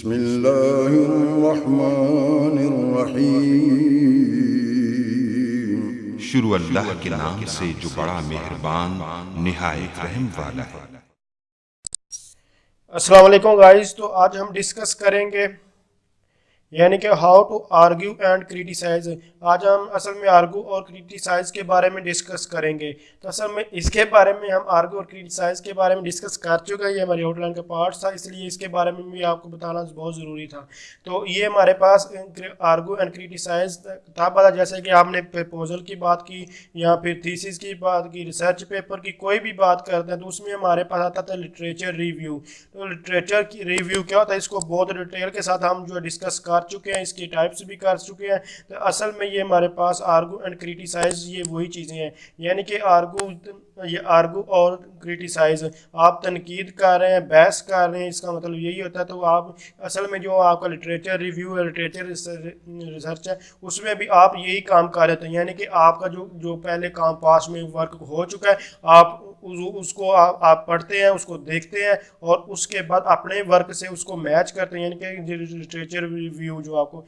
बिस्मिल्लाहिर्रहमानिर्रहीम। शुरू अल्लाह के नाम से जो बड़ा मेहरबान निहायत रहम वाला है। अस्सलाम वालेकुम गाइस। तो आज हम डिस्कस करेंगे यानी कि how to argue and criticise. आज हम असल में आर्ग्यू और क्रिटिसाइज के बारे में डिस्कस करेंगे। तो असल में इसके बारे में हम आर्ग्यू और क्रिटिसाइज के बारे में डिस्कस कर चुके हैं, ये हमारी आउटलाइन का पार्ट था, इसलिए इसके बारे में भी आपको बताना बहुत ज़रूरी था। तो ये हमारे पास आर्ग्यू एंड क्रिटिसाइज था पता, जैसे कि आपने प्रपोजल की बात की या फिर थीसिस की बात की, रिसर्च पेपर की कोई भी बात करते हैं तो उसमें हमारे पास आता था लिटरेचर रिव्यू। तो लिटरेचर की रिव्यू क्या होता है, इसको बहुत डिटेल के साथ हम जो डिस्कस कर चुके हैं, इसकी टाइप्स भी कर चुके हैं। तो असल में ये हमारे पास आर्गू एंड क्रिटिसाइज ये वही चीज़ें हैं, यानी कि ये आर्गू और क्रिटिसाइज, आप तनकीद कर रहे हैं, बहस कर रहे हैं, इसका मतलब यही होता है। तो आप असल में जो आपका लिटरेचर रिव्यू है, लिटरेचर रिसर्च है, उसमें भी आप यही काम कर रहे थे, यानी कि आपका जो जो पहले काम पास में वर्क हो चुका है, आप उसको आप पढ़ते हैं, उसको देखते हैं और उसके बाद अपने वर्क से उसको मैच करते हैं, यानी कि लिटरेचर रिव्यू जो आपको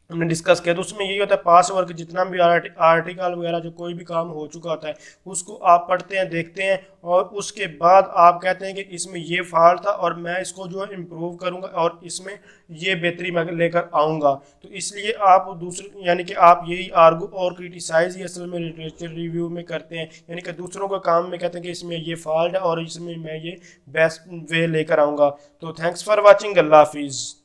हमने डिस्कस किया। तो उसमें यही होता है, पास वर्क जितना भी आर्टिकल वगैरह जो कोई भी काम हो चुका होता है उसको आप पढ़ते हैं, देखते हैं और उसके बाद आप कहते हैं कि इसमें ये फॉल्ट था और मैं इसको जो है इम्प्रूव करूँगा और इसमें ये बेहतरी मैं लेकर आऊँगा। तो इसलिए आप दूसरे यानी कि आप यही आर्गू और क्रिटिसाइज ही असल में लिटरेचर रिव्यू में करते हैं, यानी कि दूसरों का काम में कहते हैं कि इसमें ये फॉल्ट है और इसमें मैं ये बेस्ट वे लेकर आऊँगा। तो थैंक्स फॉर वॉचिंग। अल्लाह हाफिज़।